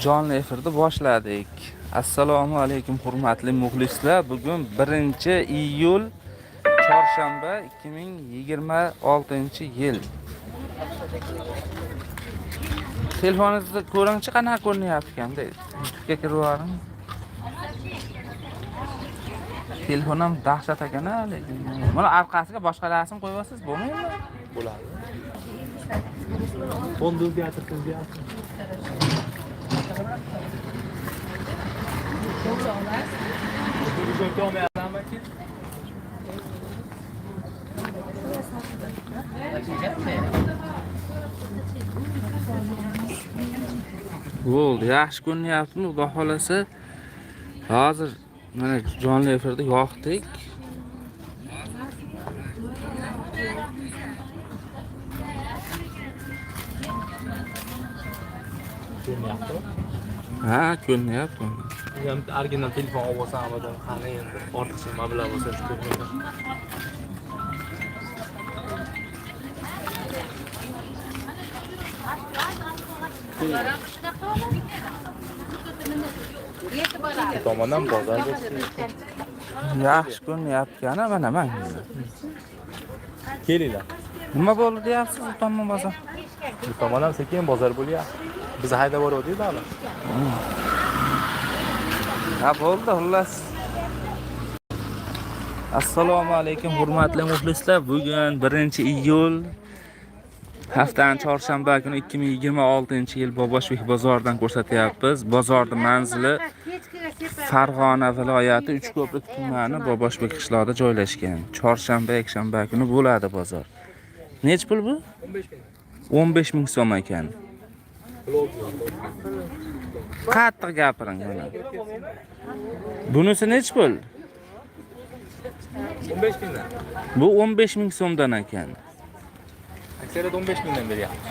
Jonli efirda boshladik. Assalomu alaykum hurmatli muxlislar. Bugun 1-iyul chorshanba 2026-yil. Telefoningizda ko'ringchi qanaqa ko'rinyapti ekanda. YouTube'ga kirib yuboring. Telefon ham dahshat ekan-a, lekin mana orqasiga boshqa rasm qo'yasiz bo'lmaydimi? Bo'ladi. Fonni o'zgartirsangiz yaxshi. Bo'ldi, yaxshi ko'rinyaptimi? Xudo xolasa hozir mana jonli efirda yoqdik. Ha, ko'rinyapti. Ham original telefon olib olsam, qani endi ortiqcha mablag' bo'lsa shu ko'rinadi. Tomondan bozor bo'lsin. Yaxshi ko'rinyapti-kana, mana men. Kelinglar. Nima bo'ldi deyapsiz, tomon bozor? Bu tomon ham sekin bozor bo'lyapti. Biz haydab boryapmiz hali. Ha, bo'ldi, xullas. Assalomu alaykum hurmatli muxlislar. Bugun 1-iyul haftaning chorshanba kuni 2026-yil Boboshbek bozoridan ko'rsatyapmiz. Bozorning manzili Farg'ona viloyati Uchko'prik tumani Boboshbek qishlog'ida joylashgan. Chorshanba, yakshanba kuni bo'ladi bozor. Nech pul bu? 15 ming so'm ekan. Qattiq gapiring mana. Bunisi nech pul? 15 mingdan. Bu 15 ming so'mdan ekan. Aksariyat 15 mingdan beryapti.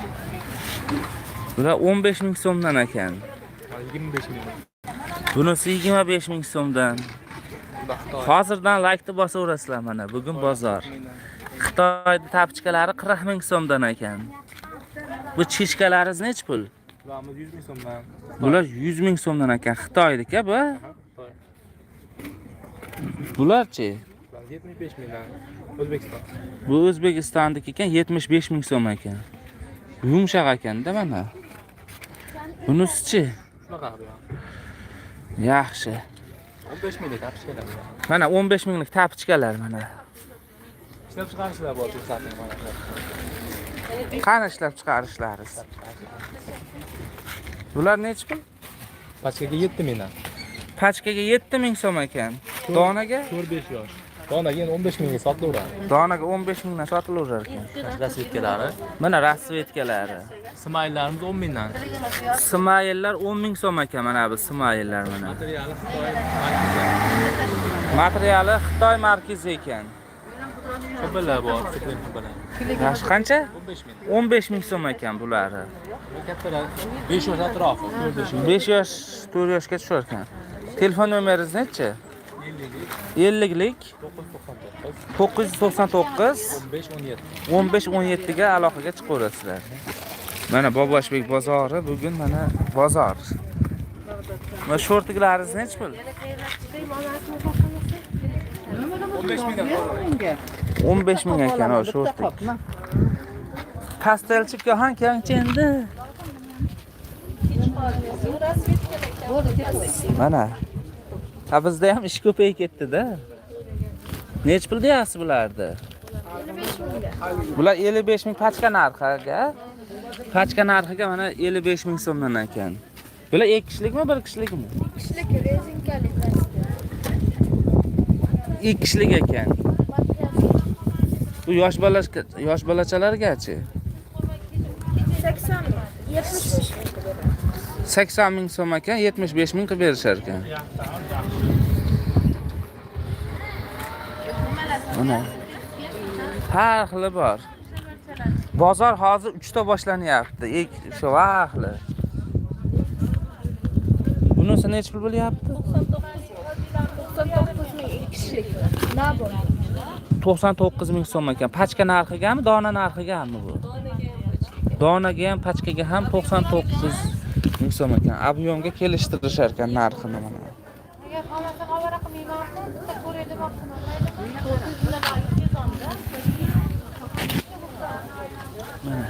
Bular 15 ming so'mdan ekan. 25 mingdan. Bunisi 25 ming so'mdan. Hozirdan like bosaverasizlar mana. Bugun bozor. Xitoyda tapchkalari 40 ming so'mdan ekan. Bu chishkalaringiz nech pul? Bularimiz 100 ming so'mdan. Bular 100 ming so'mdan ekan. Xitoydika bu. Bularchi? 75 mingdan. O'zbekiston. Bu O'zbekistondagi ekan, 75 ming so'm ekan. Yumshoq ekanda mana. Bunisi-chi? Shunaqa bu. Yaxshi. 15 minglik tapchkalar. Mana 15 minglik tapchkalar mana. Ishlab chiqarishlar bor, to'xtating mana. Qani ishlab chiqarishlaringiz? Bular nech pul? Pachkaga 7 mingdan. Pachkaga 7 ming so'm ekan. Donaga? 4-5 yosh. Donaga endi 15 mingga sotilaveradi. Donaga 15 mingdan sotilaverar ekan. Rasvetkalari. Mana rasvetkalari. Smayillarimiz 10 mingdan. Smayillar 10 ming so'm ekan mana bu smayillar mana. Materiali Xitoy markazi. Materiali Xitoy markazi ekan. Cho'pinlar bor, seklen cho'pinlar. Yaxshi qancha? 15 ming. 15 ming so'm ekan bulari. Kattalar 5 yosh atrofi, 4 yosh. 5 yosh, 4 yoshga tushar ekan. Telefon nomeringiz nechi? 50lik 999 15 ga aloqaga chiqaverasizlar. Mana Boboshbek bozori bugun mana bozor. Mana shortiklaringiz nechi pul? 15 mingdan. 15 ming ekan o shortik. Pastelchikka hangi endi? Mana. Ha bizda ham ish ko'payib ketdi-da. Nech pul deyapsiz bularda? 55 ming. Bular 55 ming pachka narxiga. Pachka narxiga mana 55 ming so'mdan ekan. Bular 2 kishilikmi, 1 kishilikmi? 2 kishilik rezinkali plastik. 2 kishilik ekan. Bu yosh bolachalargachi? 80 ming, 75 ming. 80 ming so'm ekan, 75 ming qilib berishar ekan. Mana. Har xili bor. Bozor hozir 3 ta boshlanyapti. Shu vaqtli. Bunisi nech pul bo'lyapti? 99 ming 2 kishilik. Na bor. 99 ming so'm ekan. Pachka narxigami, dona narxigami bu? Donaga ham, pachkaga ham 99 ming so'm ekan. Abyomga kelishtirishar ekan narxini mana. Agar xolasa xabar qilmayman, bitta ko'raydi vaqtini. Mana.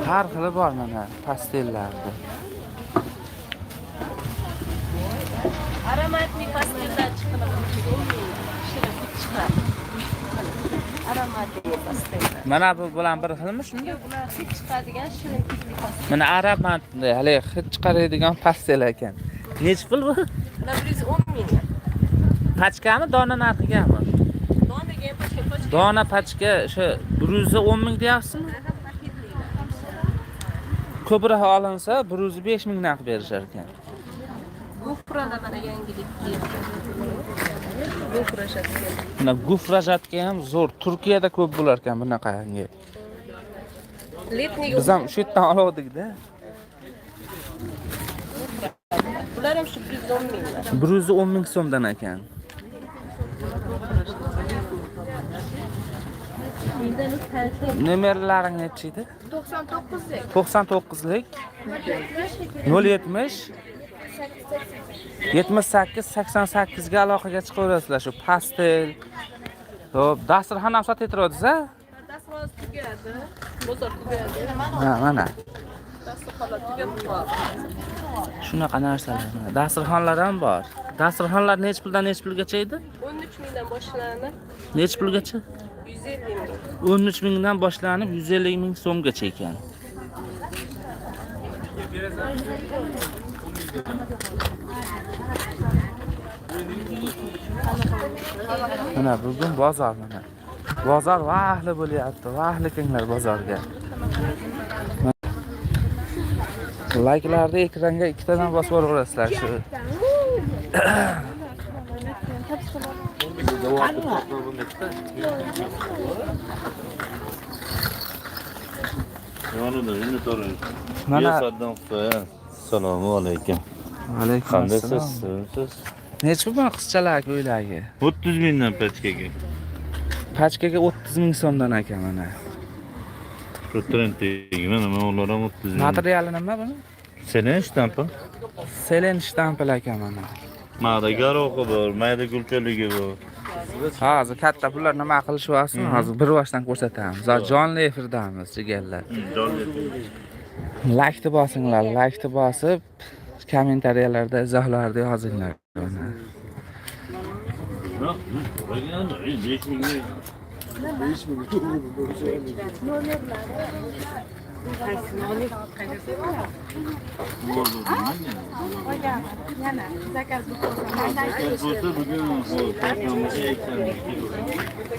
Har xili bor mana pastellarda. Aromatli pastellar chiqadi. Shirin chiqadi. Aromatli pastellar. Mana bu bilan bir xilmi shunda? Bular hid chiqadigan shirin hidli pastellar. Mana aromatli, hali hid chiqaradigan pastel ekan. Nech pul bu? 110 ming. Pachkami, dona narxigami? Donaga ham pachka. Dona pachka o'sha 110 ming deyapsizmi? Ko'proq olinsa 105 ming narx berishar ekan. Gufrada mana yangilik keldi. Gufrashat keldi. Mana gufrajatga ham zo'r. Turkiyada ko'p bo'lar ekan bunaqangi. Letniga Biz ham shu yerdan oldik-da. bular ham shu 110 minglar. 110 ming so'mdan ekan. Nomerlaring nechi edi? 99'lik. 99lik 070 78 88 ga aloqaga chiqaverasizlar shu pastel. Xo'p, dasturxon ham sotib turasiz-a? Dastroz tugadi. Bozor tugadi. Ha, mana. Dastroxonlar tugadi. Shunaqa narsalar. Dasturxonlar ham bor. Dasturxonlar nech puldan nech pulgacha edi? 13 mingdan boshlanib Nech pulgacha? 150 ming. 13 mingdan boshlanib 150 ming so'mgacha ekan. Mana bugun bozor mana. Bozor vahli bo'lyapti. Vahli kenglar bozorga. Like'larni ekranga ikkitadan bosib olaverasizlar shu. Mana Assalomu alaykum. alaykum Qandaysiz? assalom. Siz? Necha pul qizchalar ko'ylagi? 30 mingdan pachkaga. Pachkaga 30 ming so'mdan ekan mana. Protrend tegimi, nima ular ham 30 ming. Materiali nima buni? Senen shtampi? Selen shtampil ekan mana. Mayda garoqi bor, mayda gulchaligi bor. Hozir katta pullar nima qilishyapsizmi? Hozir bir boshdan ko'rsatamiz. Hozir jonli efirdamiz, jigarlar. Like bosinglar, like bosib kommentariyalarda izohlarni yozinglar.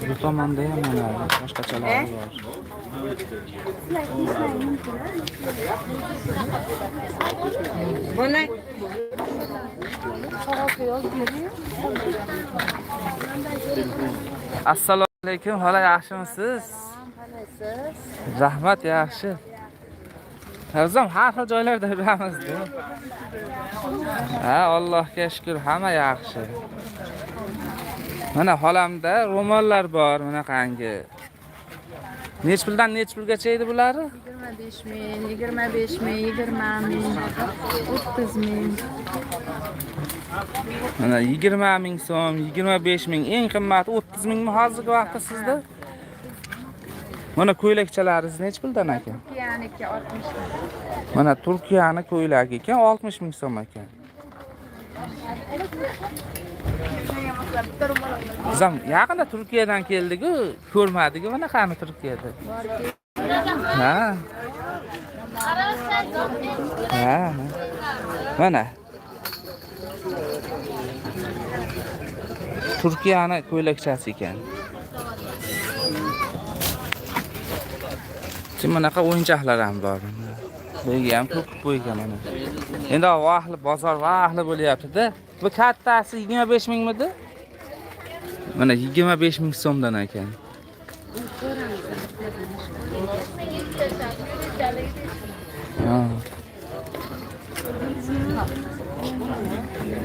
Bu tomonda ham mana boshqachalari bor. Buni Assalomu alaykum, xola yaxshimisiz? Rahmat, yaxshi. O'zim har xil joylarda yuramiz-da. Ha, Allohga shukr, hamma yaxshi. Mana xolamda ro'mollar bor, mana qangi. Nech puldan nech pulgacha edi bular? 25 ming, 25 ming, 20 ming, 30 ming. Mana 20 ming so'm, 25 ming, eng qimmati 30 mingmi hozirgi vaqtda sizda? Mana ko'ylakchalaringiz nech puldan ekan? Turkiyaniki 60 ming. Mana Turkiyani ko'ylagi ekan 60 ming so'm ekan. Biz ham yaqinda Turkiyadan keldik-ku, ko'rmadik mana qani Turkiyada. Ha. Ha. Mana. Turkiyani ko'ylakchasi ekan. Bunaqa o'yinchoqlar ham bor. Bunga ham ko'p qo'ygan mana. Endi vahli bozor vahli bo'lyapti-da. Bu kattasi 25 mingmidi? Mana 25 ming so'mdan ekan.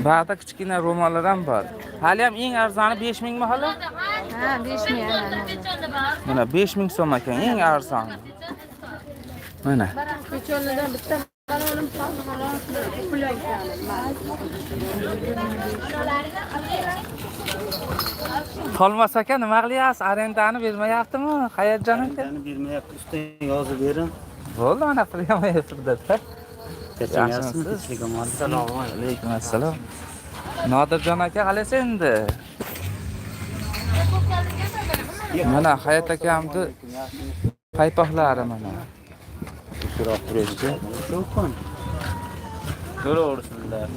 Ba'da kichkina ro'mollar ham bor. Hali ham eng arzoni 5 mingmi hali? Ha, 5 ming. Mana 5 ming so'm ekan, eng arzoni. Mana. Ko'chalardan bitta balonim pul aytgan. Qolmas aka, nima qilyapsiz? Arendani bermayaptimi? Hayajon aka. Yani bilmayapti, üstüne yozib berin. Bo'ldi, mana priyama efirda-da. Kechirasiz, tinchligim bor. Assalomu alaykum. Assalom. Nodirjon aka, qalaysiz endi? Mana Hayat akamni paypoqlari mana. Turoq turishdi. Shu kun. Ko'raversinlar.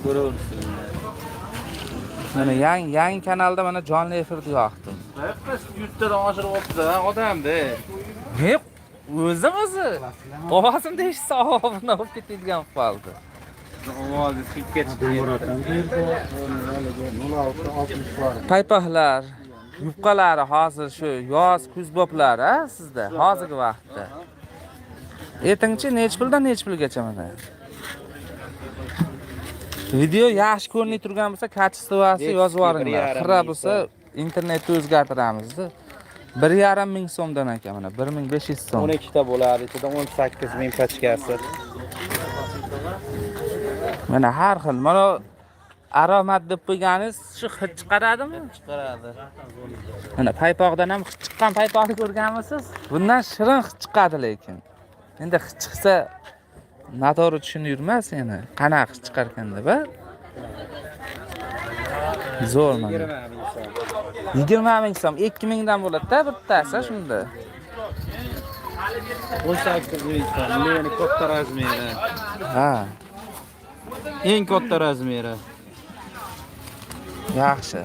Mana yangi kanalda mana jonli efirda yoqdim. Biz yurtdan oshirib olibdi, odamda. Ne? O'zi. Ovozimda eshitsa ovozimdan olib ketadigan qoldi. Ovozi chiqib ketdi. Paypoqlar, yubqalari hozir shu yoz kuz boplari sizda hozirgi vaqtda. Ertangacha nech puldan nech pulgacha mana. Video yaxshi ko'rinib turgan bo'lsa, kачествоsi yozib yuboringlar. Xira bo'lsa, internetni o'zgartiramiz-da. 1,5 ming so'mdan aka mana 1500 so'm. 12 ta bo'ladi, ichida 18 ming pachkasi. Mana har xil. Mana aromat deb qo'yganingiz shu hid chiqaradimi? Chiqaradi. Mana paypoqdan ham hid chiqqan paypoqni ko'rganmisiz? Bundan shirin hid chiqadi lekin. Endi hid chiqsa noto'g'ri tushunib yurmas yana. Qanaqa hid chiqar ekan deb, a? Zo'r mana. 20 ming so'm, 2 mingdan bo'ladi-da bittasi shunda. 18 ming so'm, meni katta razmeri. Ha, Eng katta razmeri. yaxshi.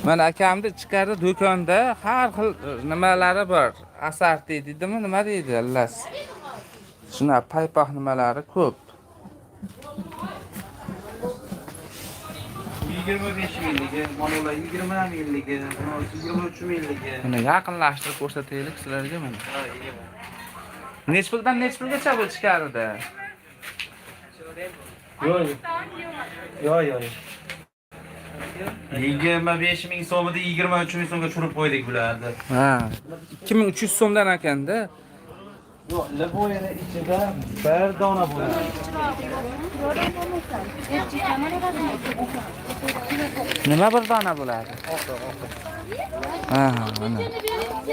Mana akamni ichkarida do'konda har xil nimalari bor. Asarti deydimi, nima deydi, allas. Shuna paypoq nimalari ko'p. 25 mingligi, manalar 20 mingligi, 23 mingligi. Mana yaqinlashtirib ko'rsataylik sizlarga mana. Nech puldan nech pulgacha bu ichkarida? Yo'q. 25 ming so'mida 23 ming so'mga tushirib qo'ydik bularni. Ha, 2300 so'mdan ekanda. Yo'q, liboyini ichida bir dona bo'ladi. Nima bir dona bo'ladi? Ha, mana.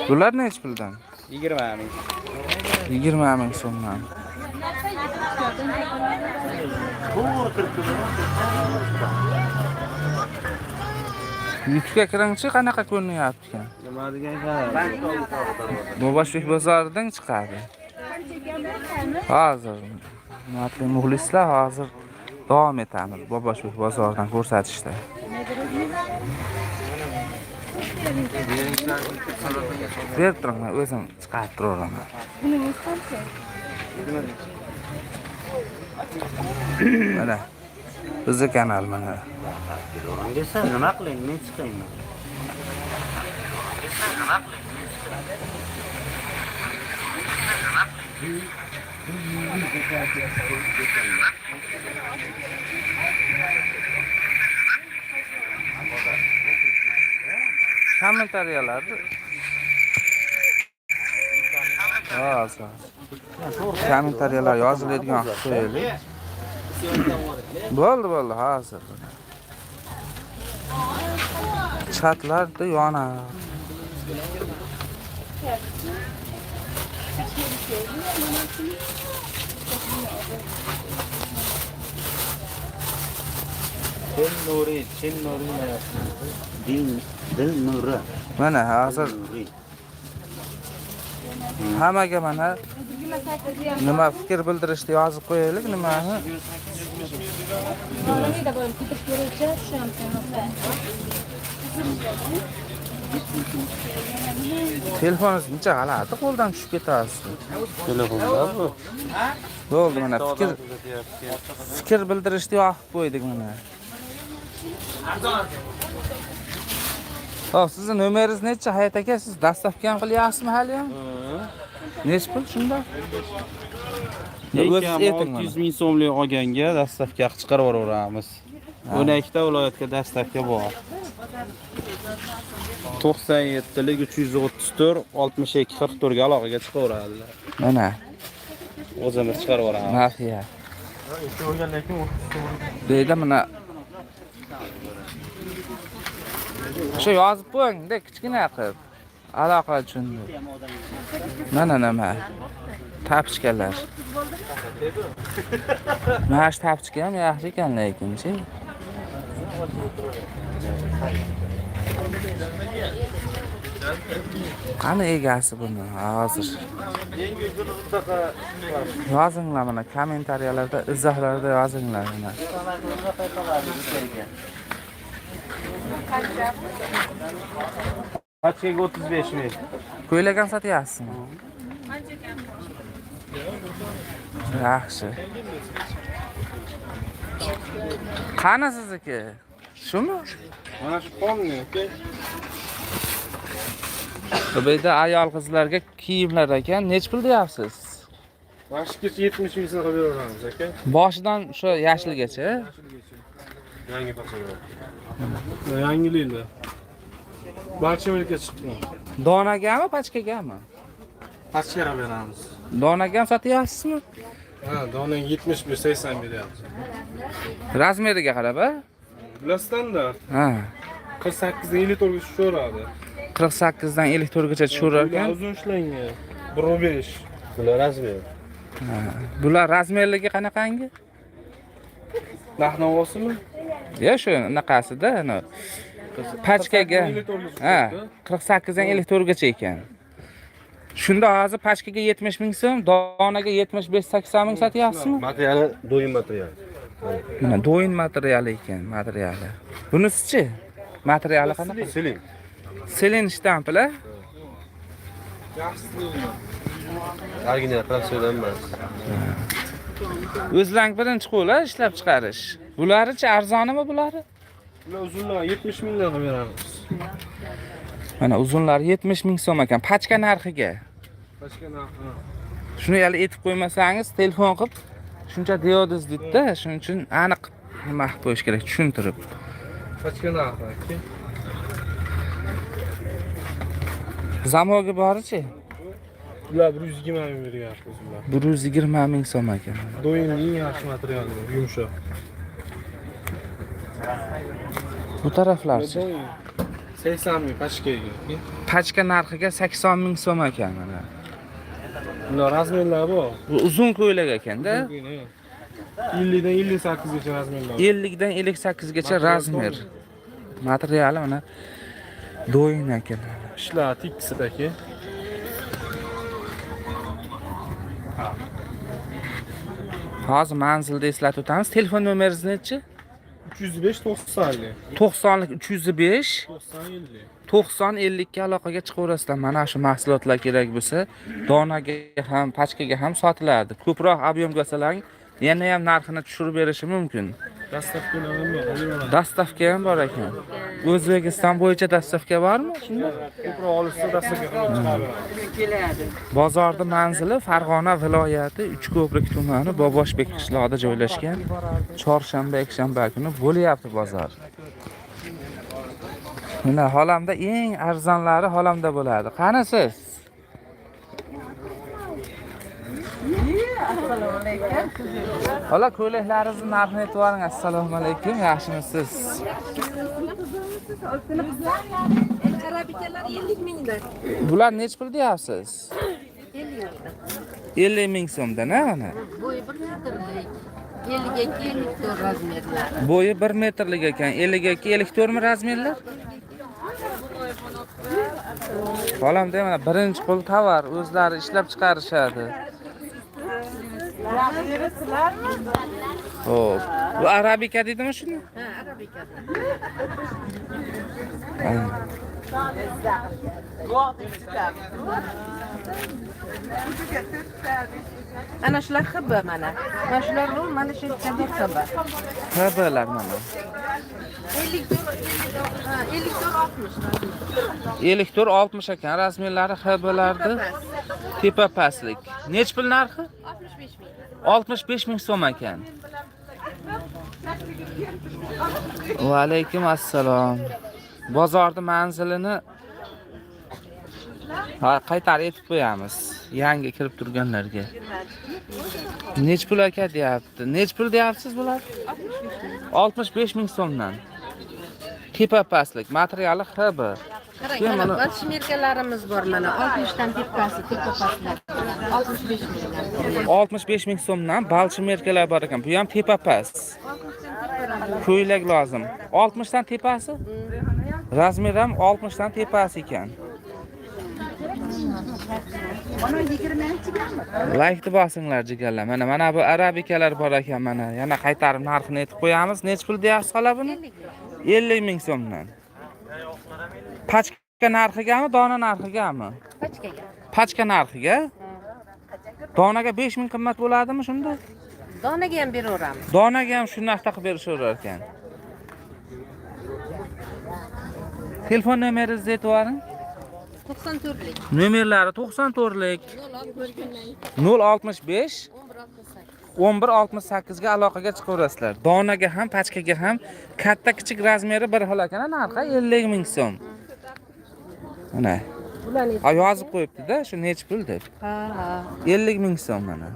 Bular nech puldan? 20 ming. 20 ming so'mdan. YouTube'ga kiringchi qanaqa ko'rinyapti ekan? Nima degan Boboshbek bozoridan chiqadi. Hozir hurmatli muxlislar, hozir davom etamiz Boboshbek bozoridan ko'rsatishda. Berib turinglar, o'zim chiqarib turaman. Mana bizni kanal mana. desa nima qiling, men chiqayman. Kommentariyalar. Hozir. Kommentariyalar yoziladigan qilib qo'yaylik. Bo'ldi, hozir. Chatlarda yonadi. Chin nuri. Dil nuri. Mana hozir hammaga mana nima fikr bildirishni yozib qo'yaylik, nimani? Telefoningiz necha g'alati qo'ldan tushib ketasiz. Telefonda bu. Bo'ldi, mana fikr bildirishni yozib qo'ydik mana. Xo'p, sizning nomeringiz necha, Hayat aka? Siz dastavka ham qilyapsizmi hali ham? Nech pul shunda? Lekin 600 ming so'mlik olganga dastavka chiqarib yuboramiz. 12 ta viloyatga dastavka bor. 97lik 334 62 44 ga aloqaga chiqaveradilar. Mana. O'zimiz chiqarib yuboramiz. Mafiya. Deydi mana. Shu yozib qo'ying-da, kichkina qilib. Aloqa uchun. Mana nima? Tapchkalar. Mana shu tapchka ham yaxshi ekan lekin-chi. Qani egasi buni hozir? Yozinglar mana kommentariyalarda, izohlarda yozinglar mana. Pachaga 35 ming. Ko'ylak ham sotyapsizmi? Yaxshi. Qani sizniki? Shumi? Mana shu qolmi? Bu yerda ayol qizlarga kiyimlar ekan, nech pul deyapsiz? Boshgacha 70 ming so'm qilib beramiz aka. Boshidan shu yashilgacha. Yangi pachalar. Yangiliklar. Barcha o'lka chiqdi. Donagami, pachkagami? Pachkaga beramiz. Donaga ham sotyapsizmi? Ha, donaga 75-80 beryapmiz. Razmeriga qarab, a? Bular standart. Ha. 48 dan 54 ga tushaveradi. 48 dan 54 gacha tusharar ekan. Uzun ishlangan. 1.5. Bular razmer. Bular razmerligi qanaqangi? Narx-navosimi? Ya shu naqasida, ana pachkaga. Ha, 48 dan 54 gacha ekan. Shunda hozir pachkaga 70 ming so'm, donaga 75-80 ming sotyapsizmi? Materiali do'yin material. Mana do'yin materiali ekan, materiali. Bunisi-chi? Materiali qanaqa? Siling. Selin shtampli? Original professional emas. O'zlang birinchi qo'la ishlab chiqarish. Bularchi arzonimi bulari? Bular uzunlar 70 mingdan qilib beramiz. Mana uzunlari 70 ming so'm ekan, pachka narxiga. Pachka narxi. Shuni hali aytib qo'ymasangiz, telefon qilib shuncha deyodiz dedi-da, shuning uchun aniq nima qilib qo'yish kerak, tushuntirib. Pachka narxi. Zamogi borichi? Bular 120 ming beryapmiz bular. 120 ming so'm ekan. Do'yinning eng yaxshi materiali, yumshoq. Bu taraflarchi? 80 ming pachkaga. Pachka narxiga 80 ming so'm ekan mana. Bular razmerlar bor. Bu uzun ko'ylak ekan-da. 50 dan 58 gacha razmerlar. 50 dan 58 gacha razmer. Materiali mana do'yin ekan. Ishlar tiksidagi. Hozir manzilda eslatib o'tamiz. Telefon nomeringiz-chi? 305 90. 90lik 305 90 50. 90-50 ga aloqaga chiqaverasizlar. Mana shu mahsulotlar kerak bo'lsa, donaga ham, pachkaga ham sotiladi. Ko'proq ob'yem qilsalaring, yana ham narxini tushirib berishi mumkin. Dastavkalar bor. Dastavka ham bor ekan. O'zbekiston bo'yicha dastavka bormi? Shunda Ko'proq olishsa dastavka qilib chiqaradi. bozorda manzili Farg'ona viloyati Uchko'prik tumani Boboshbek qishlog'ida joylashgan. Chorshanba, yakshanba kuni bo'lyapti bozor. Mana xolamda eng arzonlari xolamda bo'ladi. Qani siz? Assalomu alaykum. Xola, ko'ylaklaringizni narxini aytib yuboring. Assalomu alaykum, yaxshimisiz? Arabikalar 50 mingdan. Bular nech pul deyapsiz? 50 ming so'mdan, ana. Bo'yi 1 metrlik. 52 54 razmerlar. Bo'yi 1 metrlik ekan. 52 54 mi razmerlar? Xolamda mana birinchi qo'l tovar, o'zlari ishlab chiqarishadi. Xo'p. Bu arabika deydimi shuni? Ha, arabikada. Ana shular xibba mana. Mana shular rol, mana shu kabi xibba. Xabalar mana. 54 60 ekan. Rasmiyalari xabalardi. Tepa pastlik. Nech pul narxi? 65 ming. 65 ming so'm ekan. Va alaykum assalom. Bozorda manzilini Ha, qaytarib etib qo'yamiz. Yangi kirib turganlarga. Nech pul aka deyapti? Nech pul deyapsiz bular? 65 ming so'mdan. Tepa pastlik, materiali HB. Qarang, mana balchimerkalarimiz bor mana 60 dan tepasi, tepa pastlar. 65 mingdan. 65 ming so'mdan balchimerkalar bor ekan. Bu ham tepa past. Ko'ylak lozim. 60 dan tepasi? Razmer ham 60 dan tepasi ekan. Laykni bosinglar jigarlar. Mana bu arabikalar bor ekan mana. Yana qaytarib narxini aytib qo'yamiz. Nech pul deyapsiz xola buni? 50 ming so'mdan. Pachka narxigami, dona narxigami? Pachkaga. Pachka narxiga? Donaga 5 ming qimmat bo'ladimi shunda? Donaga ham beraveramiz. Donaga ham shu narxda qilib berishaverar ekan. Telefon nomeringizni aytib yuboring. 94lik. Nomerlari 94lik 065 1168 ga aloqaga chiqaverasizlar. Donaga ham, pachkaga ham katta kichik razmeri bir xil ekan, narxi 50 ming so'm. Mana. Yozib qo'yibdi-da, shu nech pul deb. Ha. 50 ming so'm mana.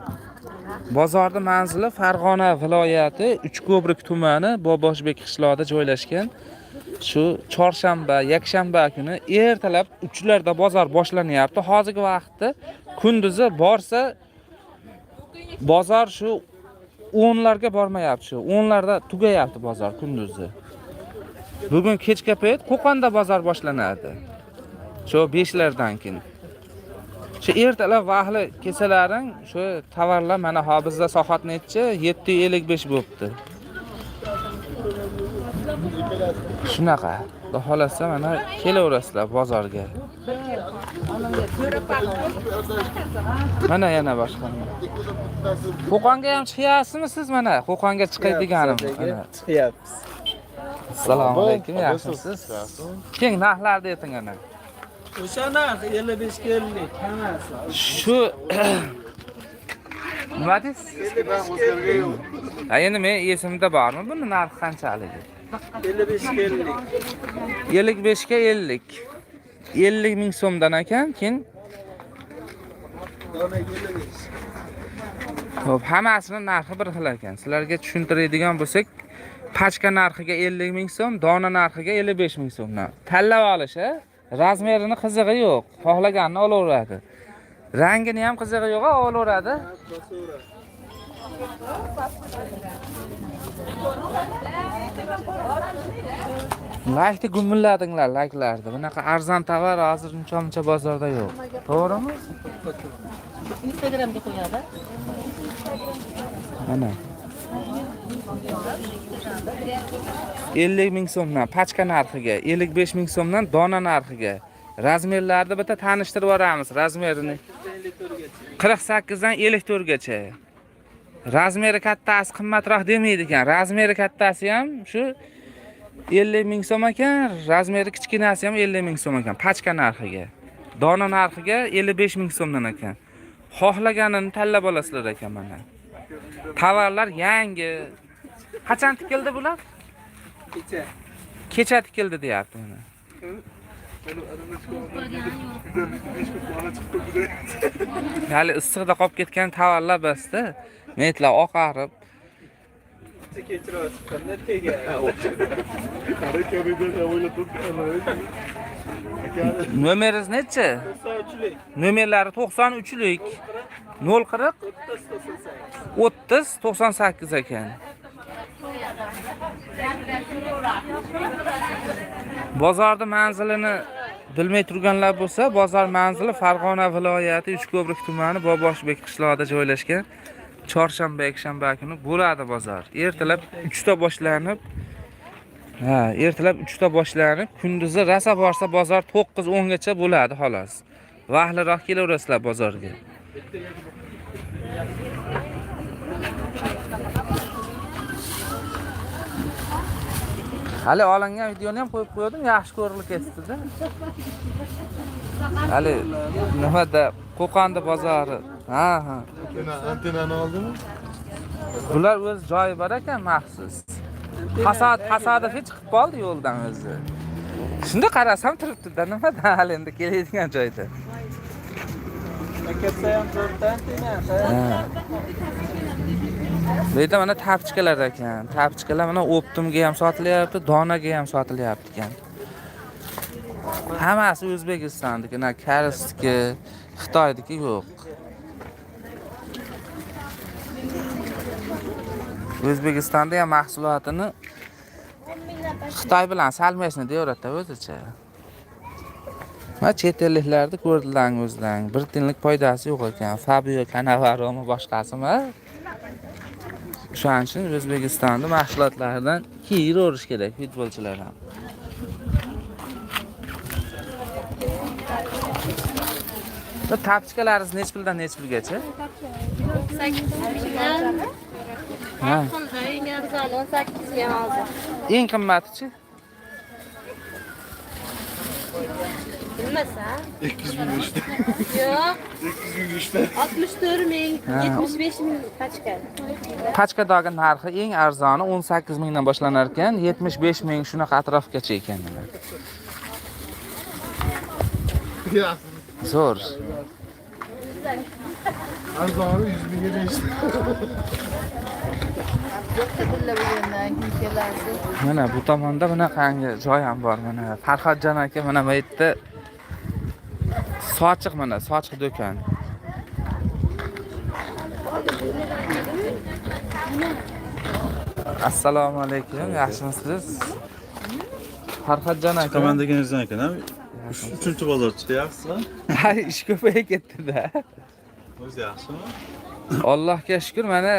Bozorda manzili Farg'ona viloyati Uchko'prik tumani Boboshbek qishlog'ida joylashgan. Shu chorshanba, yakshanba kuni ertalab 3larda bozor boshlanyapti. Hozirgi vaqtda kunduzi borsa bozor shu 10larga bormayapti, shu 10larda tugayapti bozor kunduzi. Bugun kechga payt Qo'qonda bozor boshlanadi. Shu 5lardan keyin. Shu ertalab vaqtli kesalaring shu tovarlar mana hozirda soat necha? 7:55 bo'libdi. Shunaqa. Xudo xolasa mana kelaverasizlar bozorga. Mana yana boshqa. Qo'qonga ham chiqyapsizmi siz mana? Qo'qonga chiqay deganim. Mana Chiqyapmiz. Assalomu alaykum, yaxshimisiz? Keng narxlarni ayting ana. O'sha narx 55 ga 50 hammasi. Shu nima deysiz? 55 ga yo'q. Ha, endi men esimda bormi buni narxi qanchaligi? 55 ga 50. 55 ga 50. 50 ming so'mdan ekan, keyin Dona 55. xo'p, hammasini narxi bir xil ekan. Sizlarga tushuntiradigan bo'lsak, pachka narxiga 50 ming so'm, dona narxiga 55 ming so'mdan. Tanlab olish, razmerini qizig'i yo'q. Xohlaganini olaveradi. Rangini ham qizig'i yo'q, olaveradi. Laykni gumilladinglar, layklarni. Bunaqa arzon tovar hozir uncha bozorda yo'q. To'g'rimi? Instagramga qo'yadi. Mana. 50 ming so'mdan pachka narxiga, 55 ming so'mdan dona narxiga. Razmerlarni bitta tanishtirib yuboramiz, razmerini. 48 dan 54 gacha. Razmeri kattasi qimmatroq demaydi ekan. Razmeri kattasi ham shu 50 ming so'm ekan, razmeri kichkinasi ham 50 ming so'm ekan pachka narxiga. Dona narxiga 55 ming so'mdan ekan. Xohlaganini tanlab olasizlar ekan mana. Tovarlar yangi. Qachon tikildi bular? Kecha tikildi deyapti mana. Hali issiqda qolib ketgan tovarlar bas-da. Metlar oqarib. Nomeringiz necha? 93lik. Nomerlari 93lik. 040 30 98 ekan. Bozorda manzilini bilmay turganlar bo'lsa, bozor manzili Farg'ona viloyati Uchko'prik tumani Boboshbek qishlog'ida joylashgan. Chorshanba, yakshanba kuni bo'ladi bozor. Ertalab 3 boshlanib, ertalab 3 boshlanib, kunduzi rasa borsa bozor 9-10 gacha bo'ladi xolos. Vaqtliroq kelaverasizlar bozorga. Hali olingan videoni ham qo'yib qo'ydim, yaxshi ko'rilib ketdi-da. Hali nimada Qo'qonda bozori. Ha. Antenani oldimi? Bular o'z joyi bor ekan maxsus. Tasodifiy chiqib qoldi yo'ldan o'zi. Shunda qarasam turibdi-da, nimada hali endi keladigan joyda. Ha. Bu yerda mana tapchkalar ekan. Tapchkalar mana optimga ham sotilyapti, donaga ham sotilyapti ekan. Hammasi O'zbekistonniki, na Koreysniki, Xitoyniki yo'q. O'zbekistonda ham mahsulotini Xitoy bilan salmashni deyaveradi o'zicha. Ma chet elliklarni ko'rdilaring o'zlaring. Bir tiyinlik foydasi yo'q ekan. Fabio Cannavaromi boshqasimi? Shuning uchun O'zbekistonda mahsulotlardan kiyinaverish kerak futbolchilar ham. Bu tapchkalaringiz nech puldan nech pulgacha? 8 mingdan. Ha. Eng arzoni 18 ga hozir. Eng qimmatichi? Bilmasam. 205 ta. Yo'q. 205 ta. 64 ming, 75 ming pachka. Pachkadagi narxi eng arzoni 18 mingdan boshlanar ekan, 75 ming shunaqa atrofgacha ekan. Zo'r. Arzoni 100 mingga deyishdi. Tilla bo'lgandan keyin kelasiz. Mana bu tomonda bunaqangi joy ham bor mana. Farhodjon aka mana bu yerda sochiq mana, sochiq do'kon. Assalomu alaykum, yaxshimisiz? Farhodjon aka. Chiqaman deganingizdan ekan, ha? 3-chi bozor chiqyapsizmi? Ha, ish ko'payib ketdi-da. O'zi yaxshimi? Allohga shukr, mana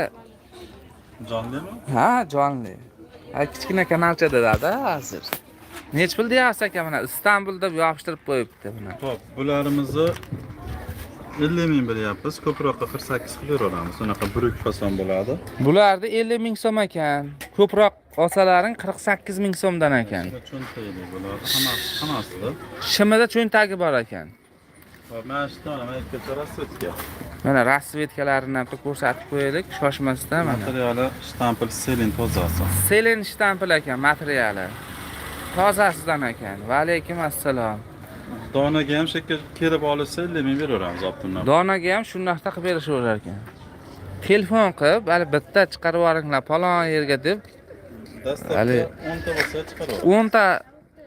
Jonlimi? ha, jonli. Ha, kichkina kanalchada hozir. Nech pul deyapsiz aka mana Istanbulda yopishtirib qo'yibdi buni. Xo'p, bularimizni 50 ming beryapmiz. Ko'proqqa 48 qilib beramiz. Unaqa buruk fason bo'ladi. Bularda 50 ming so'm ekan. Ko'proq olsalaring 48 ming so'mdan ekan. Cho'ntagida bo'ladi. Hammasida. Shimida cho'ntagi bor ekan. Xo'p, mana shu mana ikkinchi rasvetka. Mana rasvetkalarini ham ko'rsatib qo'yaylik, shoshmasdan mana. Materiali shtampil selin tozasi. Selen shtampil ekan materiali. Tozasidan ekan. Va alaykum assalom. Donaga ham shekil kelib olsa 50 ming beraveramiz optimdan. Donaga ham shunaqta qilib berishaverar ekan. Telefon qilib, hali bitta chiqarib yuboringlar palon yerga deb. Dastlabki 10 ta bo'lsa chiqarib. 10 ta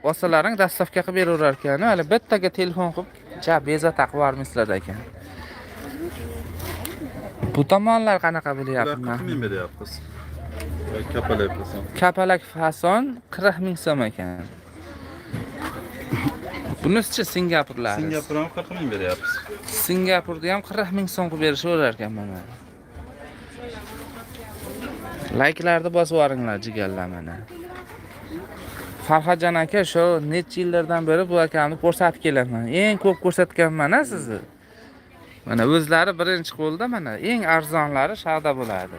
olsalaring dastavka qilib beraverar ekan. Hali bittaga telefon qilib, "Ja, bezat taqib yubormaysizlar" ekan. Bu tomonlar qanaqa bo'lyapti? 40 ming beryapmiz. Kapalak fason. Kapalak fason 40 ming so'm ekan. Bunisi-chi Singapurlar. Singapur ham 40 ming beryapmiz. Singapurda ham 40 ming so'm qilib berishaverar ekan mana. Layklarni bosib yuboringlar jigarlar mana. Farhodjon aka shu necha yillardan beri bu akamni ko'rsatib kelaman. Eng ko'p ko'rsatganman-a sizni. Mana o'zlari birinchi qo'lda mana eng arzonlari sharda bo'ladi.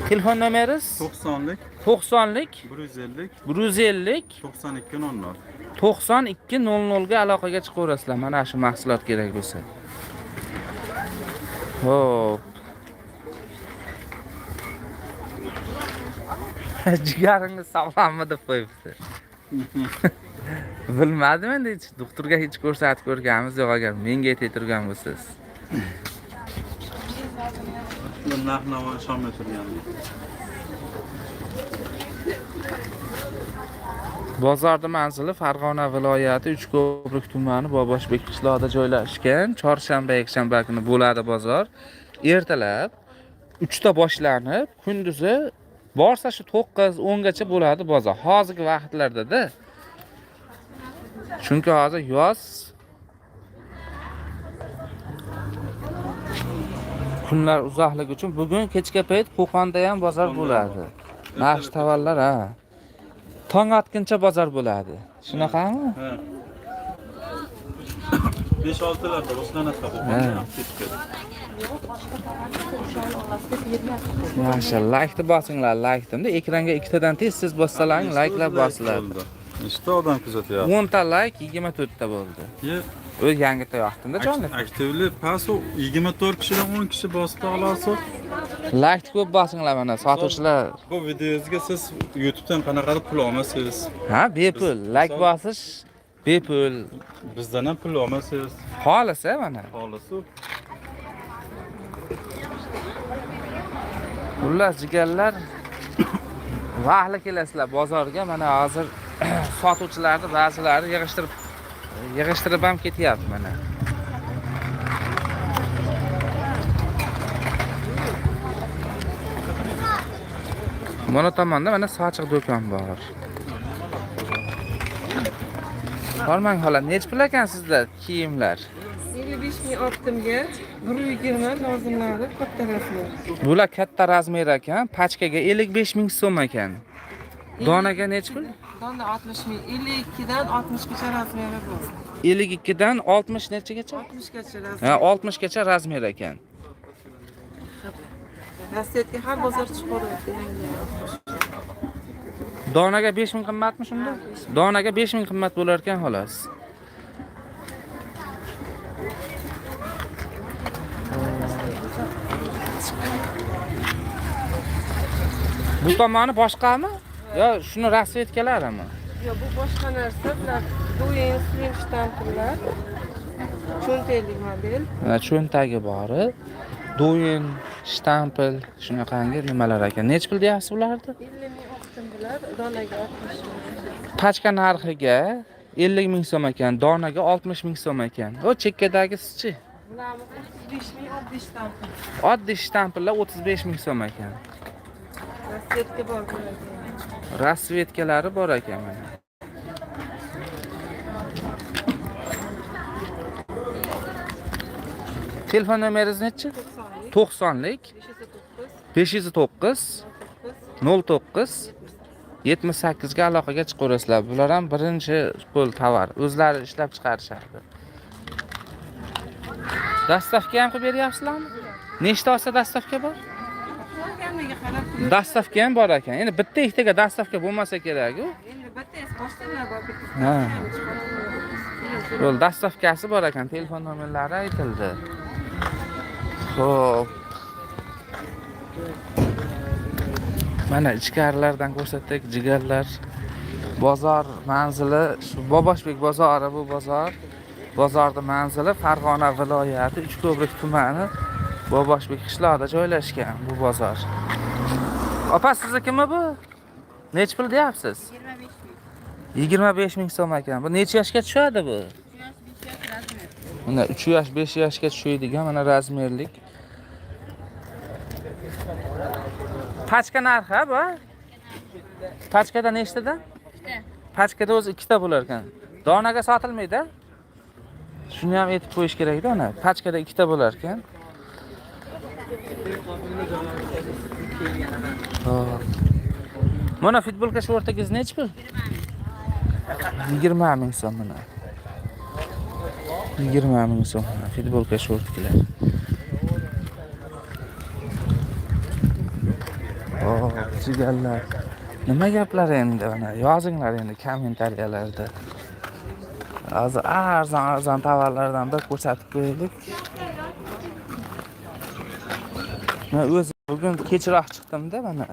Telefon nomeringiz 90lik, 90lik 150lik, 150 9200. 9200 ga aloqaga chiqaverasizlar. Mana shu mahsulot kerak bo'lsa. Xo'p. Jigaringiz sog'lommi deb qo'yibdi. Bilmadim endi hech doktorga hech ko'rsatib ko'rganimiz yo'q agar menga aytib turgan bo'lsangiz. Narx-navo ishonmay turgandim. Bozorning manzili Farg'ona viloyati Uchko'prik tumani Boboshbek qishlog'ida joylashgan. Chorshanba, yakshanba kuni bo'ladi bozor. Ertalab 3 ta boshlanib, kunduzi borsa shu 9-10 gacha bo'ladi bozor. Hozirgi vaqtlarda-da. Chunki hozir yoz kunlar uzoqligi uchun bugun kechga payt Qo'qonda ham bozor bo'ladi. Narx tavallar ha. Tong otguncha bozor bo'ladi. Shunaqami? Ha. 5-6 larda boshlanadi Qo'qonda. Yaxshi, like bosinglar, like demda ekranga ikkitadan tez bossalaring, like'lar bosiladi. Nechta odam kuzatyapti? 10 ta like 24 ta bo'ldi. O'z yangi to'yaqtinda jonli. Aktivli paso 24 kishidan 10 kishi bosib olasiz. Like ko'p bosinglar mana sotuvchilar. Bu videongizga siz YouTube'dan qanaqadir pul olasiz? Ha, bepul like bosish Bepul. Bizdan ham pul olmaysiz. Xohlasa mana. Xohlasa Xullas jigarlar vaqtli kelasizlar bozorga. Mana hozir sotuvchilarni ba'zilari yig'ishtirib ham ketyapti mana. Mana tomonda mana sochiq do'kon bor. Hormang xola, nech pul ekan sizda kiyimlar? 55 ming optimga 120 lozimlari katta rasmi. Bular katta razmer ekan, pachkaga 55 ming so'm ekan. Donaga nech pul? Dona 60 ming, 52 dan 60 gacha razmeri bor. 52 dan 60 nechagacha? 60 gacha razmer. Ha, 60 gacha razmer ekan. Rossiyadga har bozor chiqaryapti yangi. Donaga 5 ming qimmatmi shunda? Donaga 5 ming qimmat bo'lar ekan xolos. Bu tomoni boshqami? Yo, shuni rasvetkalarimi? Yo, bu boshqa narsa. Bular Doyen slim shtamplar. Cho'ntaklik model. Mana cho'ntagi bor. Doyen shtampl shunaqangi nimalar ekan. Nech pul deyapsiz bularni? 50 ming optim bular, donaga 60 ming. Pachka narxiga 50 ming so'm ekan, donaga 60 ming so'm ekan. O chekkadagisi-chi? Bularni 35 ming oddiy shtampl. Oddiy shtamplar 35 ming so'm ekan. Rossiyadga bor bular. Rasvetkalari bor ekan mana. Telefon nomeringiz nechi? 90lik 509 09 78 ga aloqaga chiqaverasizlar. Bular ham birinchi qo'l tovar, o'zlari ishlab chiqarishadi. Dastavka ham qilib beryapsizlarmi? Nechta olsa dastavka bor? Qolganiga qarab, Dastavka ham bor ekan. Endi bitta ikkitaga dastavka bo'lmasa kerak-ku. endi bitta boshqalar bor. Ha. Yo'l dastavkasi bor ekan, telefon nomerlari aytildi. Xo'p. Mana ichkarilardan ko'rsatdik, jigarlar. Bozor manzili, shu Boboshbek bozori bu bozor. Bozorning manzili Farg'ona viloyati Uchko'prik tumani Boboshbek qishlog'ida joylashgan bu bozor. Opa, siznikimi bu? Nech pul deyapsiz? 25 ming so'm ekan. Bu necha yoshga tushadi bu? Mana 3 yosh, 5 yoshga tushadigan mana razmerlik. Pachka narxi bu? Pachkada nechtada? Pachkada o'zi ikkita bo'lar ekan. Donaga sotilmaydi? Shuni ham aytib qo'yish kerak-da, ana. Pachkada ikkita bo'lar ekan. Xo'p. Mana futbolka shortingiz nechi pul? 20 ming so'm mana. 20 ming so'm futbolka shortkilar. Jigarlar. Nima gaplar endi mana yozinglar endi kommentariyalarda. Hozir arzon tovarlardan bir ko'rsatib qo'yaylik. Men o'zim bugun kechroq chiqdim-da mana.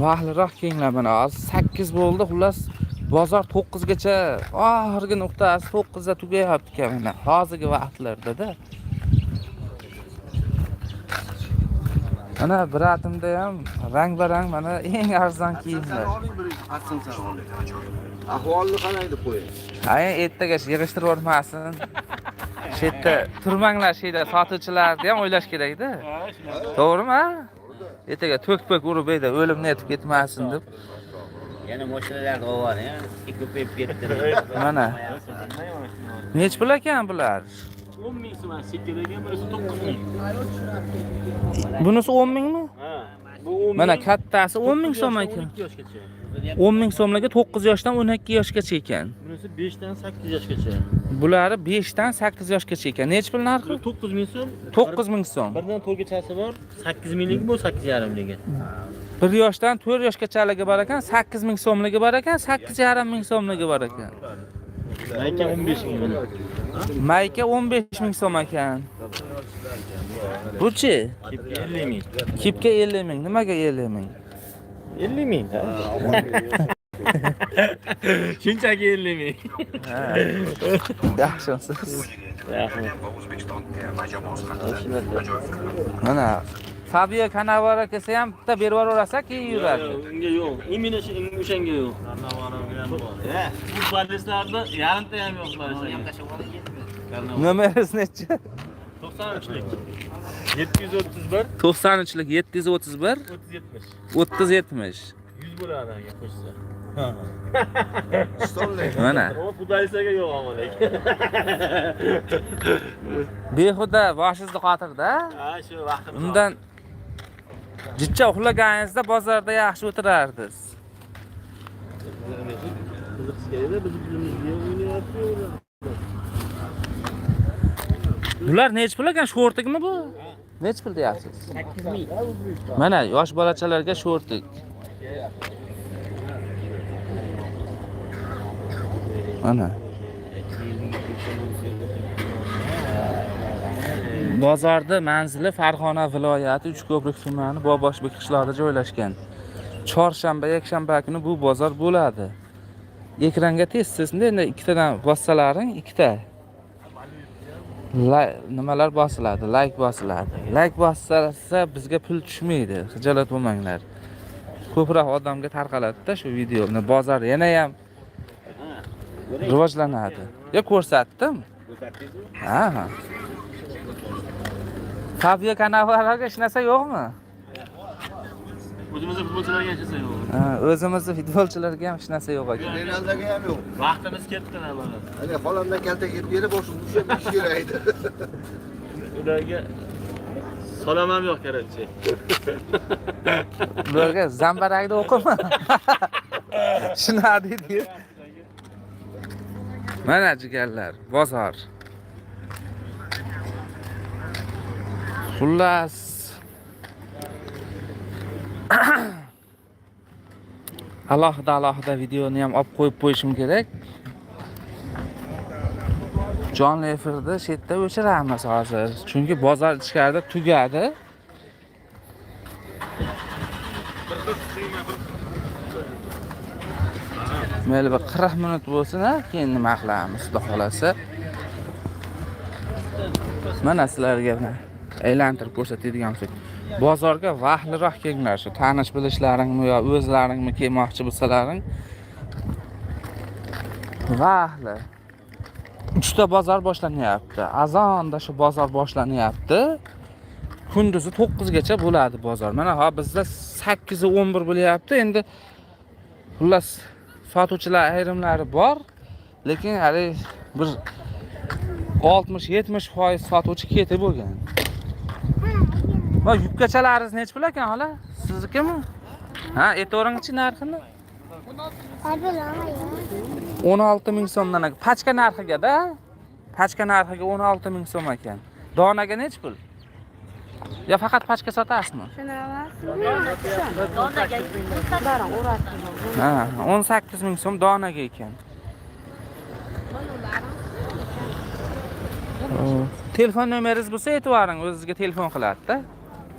Vaqtliroq kelinglar mana hozir 8 bo'ldi, xullas bozor 9 gacha oxirgi nuqtasi 9 da tugayapti ekan mana hozirgi vaqtlarda-da. Mana bratimda ham rang-barang mana eng arzon kiyimlar. Ahvolni qalay deb qo'ying. Ay, ertaga yig'ishtirib o'rmasin. Shu yerda turmanglar, shu yerda sotuvchilarni ham o'ylash kerak-da. To'g'rimi? Ertaga to'k-pok urib edi, o'limni yetib ketmasin deb. Yana mashinalarni oladi, ko'payib ketdi. Mana. Nech pul ekan bular? 10 ming so'm, sekkidaga birisi 9 ming. Bunisi 10 mingmi? Ha. Bu 10 Mana kattasi 10 ming so'm ekan. 12 yoshgacha. 10 ming so'mlarga 9 yoshdan 12 yoshgacha ekan. Bunisi 5 dan 8 yoshgacha. Bulari 5 dan 8 yoshgacha ekan. Nech pul narxi? 9 ming so'm. 9 ming so'm. Birdan to'rtgachasi bor, 8 mingligi bu 8,5 ligi. 1 yoshdan 4 yoshgachaligi bor ekan, 8 ming so'mligi bor ekan, 8,5 ming so'mligi bor ekan. Mayka 15 ming. Mayka 15 ming so'm ekan. Buchi? Kipga 50 ming. Kipga 50 ming. Nimaga 50 ming? 50 ming ha. Shunchaki 50 ming. Yaxshimisiz? Rahmat. Mana Fabio Cannavaro kelsa ham bitta berib yuborasa keyin yuradi. Unga yo'q. Imina o'shanga yo'q. Bu baleslarda yarimta ham yo'q baleslarda. Nomeringiz nechi? 93lik. 731 93lik 731 30 70. 30 70. 100 bo'ladi aka qo'shsa. Mana O futbolistlarga yo'q amalak. behuda boshingizni qotirda. Ha, shu vaqtida. Undan jichcha uxlaganingizda bozorda yaxshi o'tirardingiz. Qiziqishga biz bizimizga o'ynayapti. Bular nech pul ekan? Shortikmi bu? Nech pul deyapsiz? 8 ming. Mana yosh bolachalarga shortik. Mana. Bozorda manzili Farg'ona viloyati Uchko'prik tumani Boboshbek qishlog'ida joylashgan. Chorshanba, yakshanba kuni bu bozor bo'ladi. Ekranga tez-tezda endi ikkitadan bossalaring, ikkita nimalar bosiladi, like bosiladi. Like bosilsa bizga pul tushmaydi. Xijolat bo'lmanglar. Ko'proq odamga tarqaladi-da shu videoni. Bozor yana ham rivojlanadi. Yo ko'rsatdim. Ha. Fabio Cannavaroga hech narsa yo'qmi? O'zimizning futbolchilarga hech yo'q. Ha, o'zimizning futbolchilarga ham hech narsa yo'q ekan. Renaldaga ham yo'q. Vaqtimiz ketdi navbatda. Ana xolamdan kalta ketib berib boshim tushib ish kerakdi. Ularga salom ham yo'q kerakchi. Ularga zambarakda o'qima. Shuna deydi. Mana jigarlar, bozor. Xullas alohida videoni ham olib qo'yib qo'yishim kerak. Jonli efirda shu yerda o'chiramiz hozir. Chunki bozor ichkarida tugadi. Mayli bir 40 minut bo'lsin-a, keyin nima qilamiz, xudo xolasa. Mana sizlarga aylantirib ko'rsatadigan bo'lsak, bozorga vaqtliroq kelinglar, shu tanish bilishlaringmi yo o'zlaringmi kelmoqchi bo'lsalaring. Vaqtli. 3 ta bozor boshlanyapti. Azonda shu bozor boshlanyapti. Kunduzi 9 gacha bo'ladi bozor. Mana ha bizda 8 11 bo'lyapti. Endi xullas sotuvchilar ayrimlari bor, lekin hali bir 60-70% sotuvchi ketib bo'lgan. Va yubkachalaringiz nech pul ekan hala? Siznikimi? Ha, aytavering-chi narxini. 16 ming so'mdan ekan. Pachka narxiga-da. Pachka narxiga 16 ming so'm ekan. Donaga nech pul? Ya faqat pachka sotasizmi? Ha, 18 ming so'm donaga ekan. Telefon nomeringiz bo'lsa aytavering, o'zingizga telefon qiladi-da.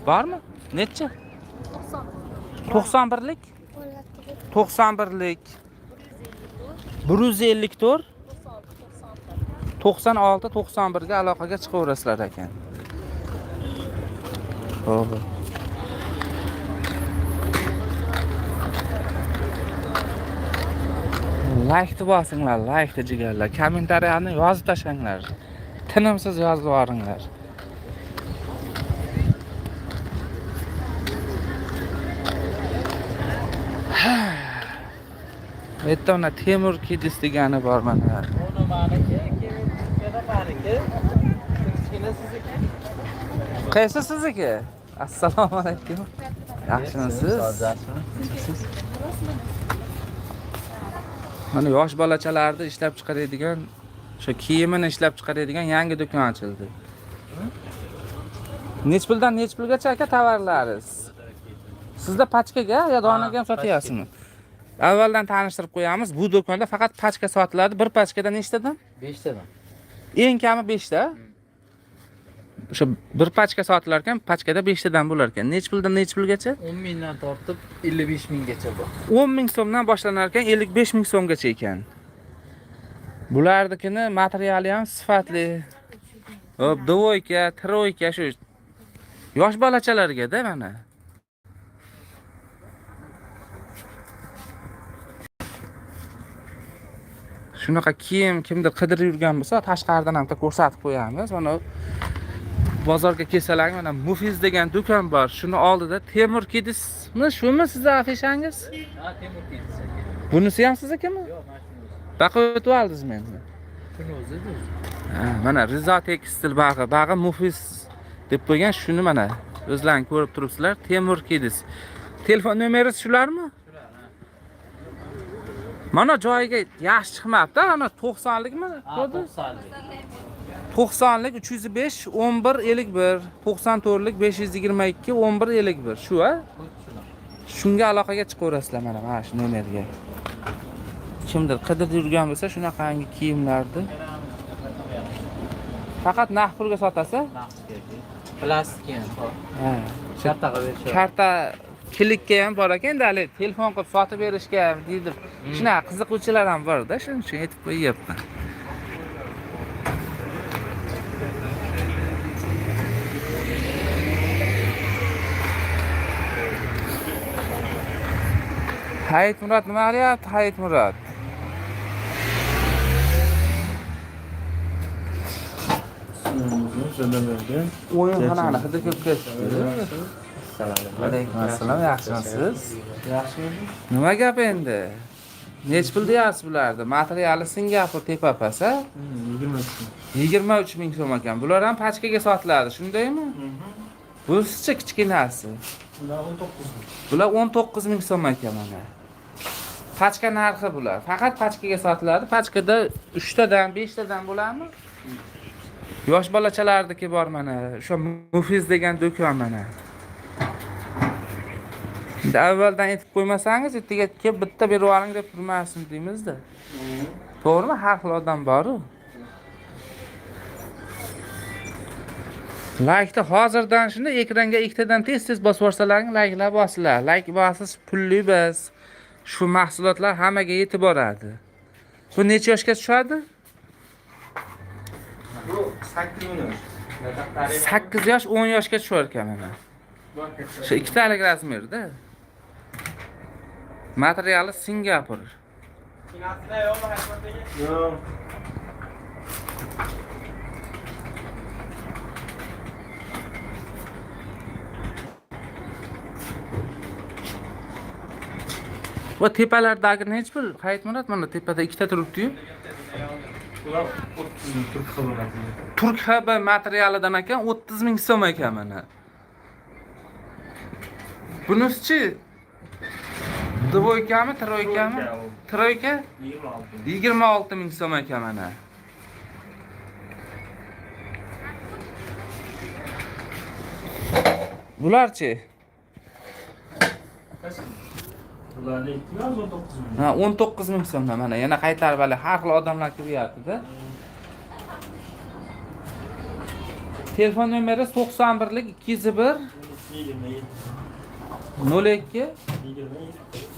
Bormi? Necha? 91lik? 91lik 154 96 91 ga aloqaga chiqaverasizlar ekan. Xo'p. Like bosinglar, like jigarlar. Kommentariyani yozib tashlanglar. Tinimsiz yozib yuboringlar. Bitta ona Temur Kidis degani bor mana. Qaysi sizniki? Assalomu alaykum. Yaxshimisiz? Mana yosh bolachalarni ishlab chiqaradigan, o'sha kiyimini ishlab chiqaradigan yangi do'kon ochildi. Nech puldan nech pulgacha aka tovarlaringiz? Sizda pachkaga yo donaga ham sotyapsizmi? Avvaldan tanishtirib qo'yamiz. Bu do'konda faqat pachka sotiladi. Bir pachkada nechtadan? 5 tadan. Eng kami 5 ta. O'sha bir pachka sotilar ekan, pachkada 5 tadan bo'lar ekan. Nech puldan nech pulgacha? 10 mingdan tortib 55 minggacha bor. 10 ming so'mdan boshlanar ekan, 55 ming so'mgacha ekan. Bulardikini materiali ham sifatli. Hop, dovoyka, troyka shu yosh bolachalarga-da mana. Shunaqa kiyim kimdir qidirib yurgan bo'lsa, tashqaridan ham ko'rsatib qo'yamiz. Mana bozorga kelsalar, mana Mufiz degan do'kon bor. Shuni oldida Temur Kedismi, shumi sizning afishangiz? Ha, Temur Kedis. Bunisi ham siznikimi? Yo'q, mana shuni. Baqa o'tib oldingizmi endi? Shuni o'zi. Ha, mana Rizo tekstil bag'i Mufiz deb qo'ygan. Shuni mana o'zlaring ko'rib turibsizlar. Temur Kedis. Telefon nomeringiz shularmi? Mana joyiga yaxshi chiqmabdi. Ana 90likmi? Ko'rdi? 90lik 305 1151, 94lik 522 1151. Shu a? Shunga aloqaga chiqaverasizlar mana shu nomerga. Kimdir qidirib yurgan bo'lsa, shunaqangi kiyimlarni faqat naqd pulga sotasa? Plastik ham bor. Ha. Kartaga berishadi. Karta klikka ham bor ekan, hali telefon qilib sotib berishga deydi. Shunaqa qiziquvchilar ham bor-da, shuning uchun aytib qo'yapman. Hayit Murod nima qilyapti? Hayit Murod. O'yinxonani hidi ko'p ketdi. Assalomu alaykum. Assalom, yaxshimisiz? Yaxshimi? Nima gap endi? Nech pul deyapsiz bularni? Materiali Singapur tepapasi, a? 23 ming so'm ekan. Bular ham pachkaga sotiladi, shundaymi? Busichi kichkinasi. Bular 19 ming so'm ekan mana. Pachka narxi bular. Faqat pachkaga sotiladi. Pachkada 3 tadan, 5 tadan bo'ladimi? Yosh bolachalarniki bor mana. O'sha Mufiz degan do'kon mana. Avvaldan aytib qo'ymasangiz, ertaga kelib bitta berib oling deb turmasin deymizda. To'g'rimi? Har xil odam bor-ku. Like-da hozirdan shunda ekranga ikkitadan tez-tez bosib yuborsalaring, like-lar bosinglar. Like bosiz pulli biz. Shu mahsulotlar hammaga yetib boradi. Bu necha yoshga tushadi? Bu 8 yosh. 8 yosh, 10 yoshga tushar ekan mana. Shu ikkitalik razmerda. Materiali Singapur. Yo'q. Va tepalardagi hech bir Hayit Murod mana tepada ikkita turibdi-yu. Ular 30 ming turk xabaradi. Turk xabar materialidan ekan 30 ming so'm ekan mana. Bunisi-chi? Dvoykami, troykami? Troyka 26 ming so'm ekan mana. Bularchi? Bularning 19 ming. Ha, 19 ming so'mdan mana. Yana qaytarib hali har xil odamlar kiryapti-da. Telefon nomeri 91lik 201 02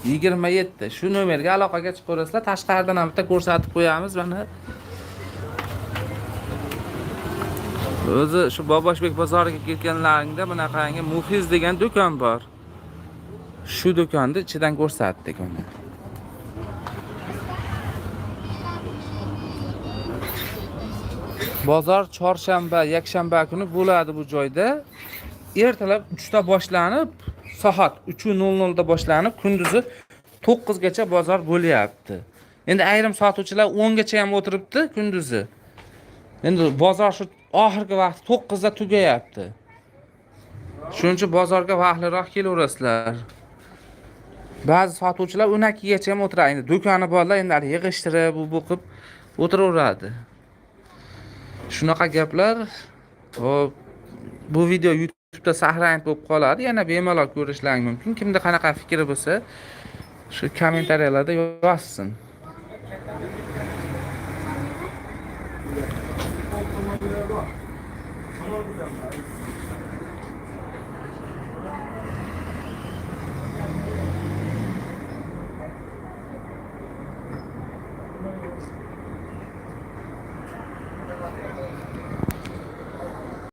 27. Shu nomerga aloqaga chiqaverasizlar. Tashqaridan ham bitta ko'rsatib qo'yamiz mana. O'zi shu Boboshbek bozoriga kelganlaringda bunaqangi Mufiz degan do'kon bor. Shu do'konni ichidan ko'rsatdik uni. Bozor chorshanba, yakshanba kuni bo'ladi bu joyda. Ertalab 3 ta boshlanib, soat 3:00 da boshlanib, kunduzi 9 gacha bozor bo'lyapti. Endi ayrim sotuvchilar 10 gacha ham o'tiribdi kunduzi. Endi bozor shu oxirgi vaqt 9 da tugayapti. Shuning uchun bozorga vaqtliroq kelaverasizlar. Ba'zi sotuvchilar 12 gacha ham o'tiradi. Endi do'koni borlar endi yig'ishtirib, bu qilib o'tiraveradi. Shunaqa gaplar. Hop, bu video YouTube'da saqlanib bo'lib qoladi. Yana bemalol ko'rishlaring mumkin. Kimda qanaqa fikri bo'lsa, Shu kommentariyalarda yozsin.